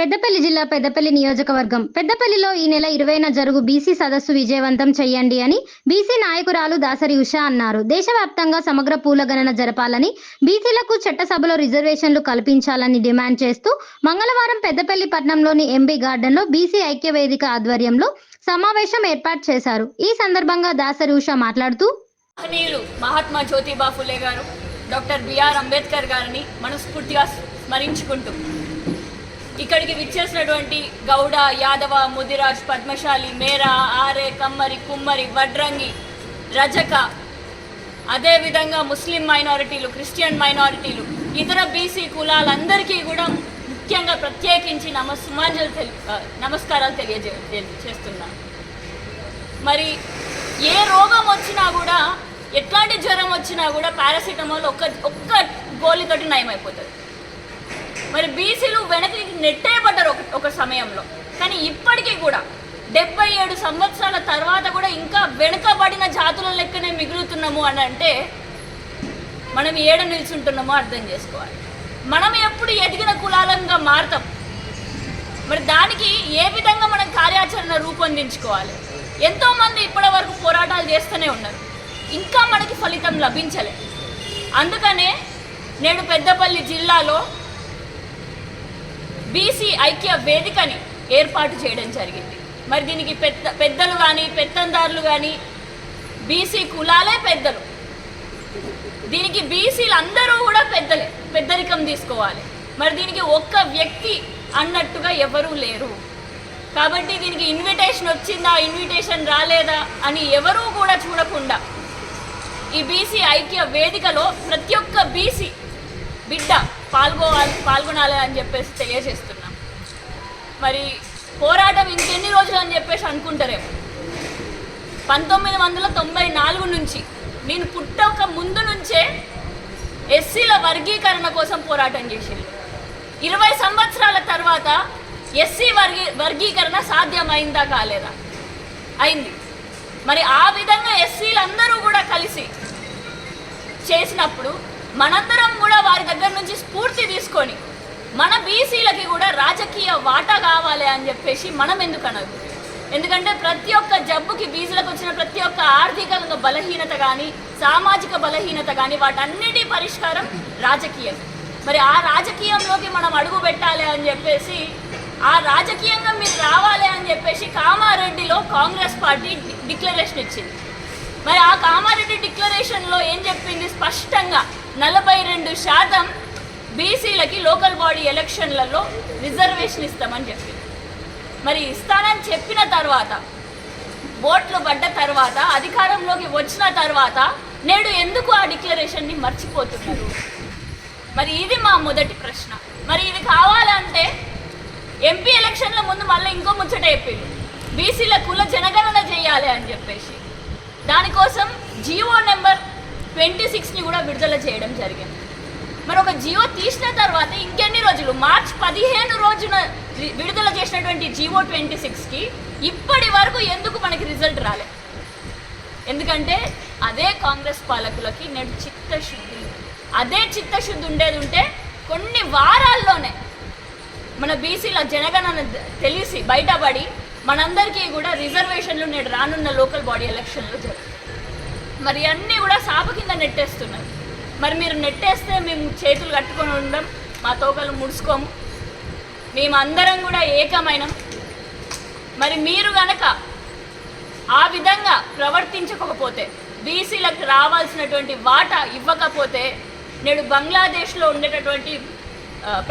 పెద్దపల్లి జిల్లా పెద్దపల్లి నియోజకవర్గం పెద్దపల్లిలో ఈ నెల 20న జరుగు బీసీ సదస్సు విజయవంతం చేయండి అని బీసీ నాయకురాలు దాసరి ఉష అన్నారు. దేశవ్యాప్తంగా సమగ్ర పూలగణన జరపాలని, బీసీలకు చట్టసభలో రిజర్వేషన్లు కల్పించాలని డిమాండ్ చేస్తూ మంగళవారం పెద్దపల్లి పట్టణంలోని ఎంబీ గార్డెన్లో బీసీ ఐక్య వేదిక ఆధ్వర్యంలో సమావేశం ఏర్పాటు చేశారు. ఈ సందర్భంగా దాసరి ఉష మాట్లాడుతూ మహాత్మా జ్యోతిబా ఫులే గారు, డాక్టర్ బిఆర్ అంబేద్కర్ గారిని మనస్ఫూర్తిగా స్మరించుకుంటూ ఇక్కడికి విచ్చేసినటువంటి గౌడ, యాదవ, ముదిరాజ్, పద్మశాలి, మేరా, ఆరే, కమ్మరి, కుమ్మరి, వడ్రంగి, రజక, అదేవిధంగా ముస్లిం మైనారిటీలు, క్రిస్టియన్ మైనారిటీలు, ఇతర బీసీ కులాలందరికీ కూడా ముఖ్యంగా ప్రత్యేకించి నమస్కారాలు తెలియజేస్తున్నాను. మరి ఏ రోగం వచ్చినా కూడా, ఎట్లాంటి జ్వరం వచ్చినా కూడా పారాసిటమాల్ ఒక్క గోళీతోటి నయమైపోతుంది. మరి బీసీలు వెనక్కి నెట్టేయబడ్డారు ఒక సమయంలో. కానీ ఇప్పటికీ కూడా 77 సంవత్సరాల తర్వాత కూడా ఇంకా వెనుకబడిన జాతుల లెక్కనే మిగులుతున్నాము అని అంటే మనం ఏడ నిల్చుంటున్నామో అర్థం చేసుకోవాలి. మనం ఎప్పుడు ఎదిగిన కులాలంగా మారుతాం. మరి దానికి ఏ విధంగా మనం కార్యాచరణ రూపొందించుకోవాలి? ఎంతోమంది ఇప్పటి వరకు పోరాటాలు చేస్తూనే ఉన్నారు, ఇంకా మనకి ఫలితం లభించలే. అందుకనే నేడు పెద్దపల్లి జిల్లాలో బీసీ ఐక్య వేదికని ఏర్పాటు చేయడం జరిగింది. మరి దీనికి పెద్దలు కానీ, పెత్తందారులు కానీ, బీసీ కులాలే పెద్దలు. దీనికి బీసీలు అందరూ కూడా పెద్దలే, పెద్దరికం తీసుకోవాలి. మరి దీనికి ఒక్క వ్యక్తి అన్నట్టుగా ఎవరూ లేరు. కాబట్టి దీనికి ఇన్విటేషన్ వచ్చిందా, ఇన్విటేషన్ రాలేదా అని ఎవరూ కూడా చూడకుండా ఈ బీసీ ఐక్య వేదికలో ప్రతి ఒక్క బీసీ బిడ్డ పాల్గొనాలి అని చెప్పేసి తెలియజేస్తున్నాం. మరి పోరాటం ఇంకెన్ని రోజులు అని చెప్పేసి అనుకుంటారేమో. 1994 నుంచి, నేను పుట్టక ముందు నుంచే ఎస్సీల వర్గీకరణ కోసం పోరాటం చేసింది. 20 సంవత్సరాల తర్వాత ఎస్సీ వర్గీకరణ సాధ్యమైందా కాలేదా? అయింది. మరి ఆ విధంగా ఎస్సీలందరూ కూడా కలిసి చేసినప్పుడు మనందరం కూడా వారి దగ్గర నుంచి స్ఫూర్తి తీసుకొని మన బీసీలకి కూడా రాజకీయ వాటా కావాలి అని చెప్పేసి మనం ఎందుకు అనదు? ఎందుకంటే ప్రతి ఒక్క జబ్బుకి, బీసీలకు వచ్చిన ప్రతి ఒక్క ఆర్థిక బలహీనత కానీ, సామాజిక బలహీనత కానీ, వాటన్నిటి పరిష్కారం రాజకీయం. మరి ఆ రాజకీయంలోకి మనం అడుగు పెట్టాలి అని చెప్పేసి, ఆ రాజకీయంగా మీరు రావాలి అని చెప్పేసి కామారెడ్డిలో కాంగ్రెస్ పార్టీ డిక్లరేషన్ ఇచ్చింది. మరి ఆ కామారెడ్డి డిక్లరేషన్లో ఏం చెప్పింది? స్పష్టంగా 42% బీసీలకి లోకల్ బాడీ ఎలక్షన్లలో రిజర్వేషన్ ఇస్తామని చెప్పింది. మరి ఇస్తానని చెప్పిన తర్వాత, ఓట్లు పడ్డ తర్వాత, అధికారంలోకి వచ్చిన తర్వాత నేడు ఎందుకు ఆ డిక్లరేషన్ని మర్చిపోతున్నారు? మరి ఇది మా మొదటి ప్రశ్న. మరి ఇది కావాలంటే ఎంపీ ఎలక్షన్ల ముందు మళ్ళీ ఇంకో ముచ్చట చెప్పింది, బీసీల కుల జనగణన చేయాలి అని చెప్పేసి. దానికోసం జియో నెంబర్ 26ని కూడా విడుదల చేయడం జరిగింది. మరి ఒక జియో తీసిన తర్వాత ఇంకెన్ని రోజులు? మార్చి 15 రోజున విడుదల చేసినటువంటి జియో 26కి ఇప్పటి వరకు ఎందుకు మనకి రిజల్ట్ రాలే? ఎందుకంటే అదే కాంగ్రెస్ పాలకులకి నేడు చిత్తశుద్ధి. అదే చిత్తశుద్ధి ఉండేది ఉంటే కొన్ని వారాల్లోనే మన బీసీల జనగణన తెలిసి బయటపడి మనందరికీ కూడా రిజర్వేషన్లు నేడు రానున్న లోకల్ బాడీ ఎలక్షన్లు జరుగుతాయి. మరి అన్నీ కూడా సాప కింద నెట్టేస్తున్నారు. మరి మీరు నెట్టేస్తే మేము చేతులు కట్టుకొని ఉండం, మా తోకలు ముడుచుకోము, మేమందరం కూడా ఏకమైనం. మరి మీరు గనక ఆ విధంగా ప్రవర్తించకపోతే, బీసీలకు రావాల్సినటువంటి వాటా ఇవ్వకపోతే, నేడు బంగ్లాదేశ్లో ఉండేటటువంటి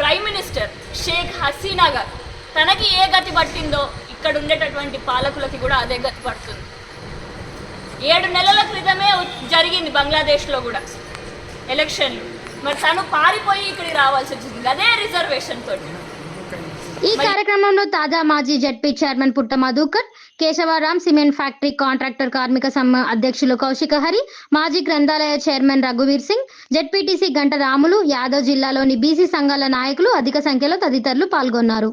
ప్రైమ్ మినిస్టర్ షేక్ హసీనా గారు తనకి ఏ గతి పట్టిందో ఇక్కడ ఉండేటటువంటి పాలకులకి కూడా అదే గతి పడుతుంది. 7 నెలల క్రితమే జరిగింది బంగ్లాదేశ్లో కూడా ఎలక్షన్లు. మరి తను పారిపోయి ఇక్కడికి రావాల్సి వచ్చింది అదే రిజర్వేషన్ తోటి. ఈ కార్యక్రమంలో తాజా మాజీ జడ్పీ చైర్మన్ పుట్ట Madhukar, Keshavram, cement factory contractor కార్మిక సంఘ అధ్యక్షులు కౌశిక హరి, మాజీ గ్రంథాలయ చైర్మన్ రఘువీర్ సింగ్, జడ్పీటీసీ గంట రాములు, యాదవ్ జిల్లాలోని బీసీ సంఘాల నాయకులు అధిక సంఖ్యలో తదితరులు పాల్గొన్నారు.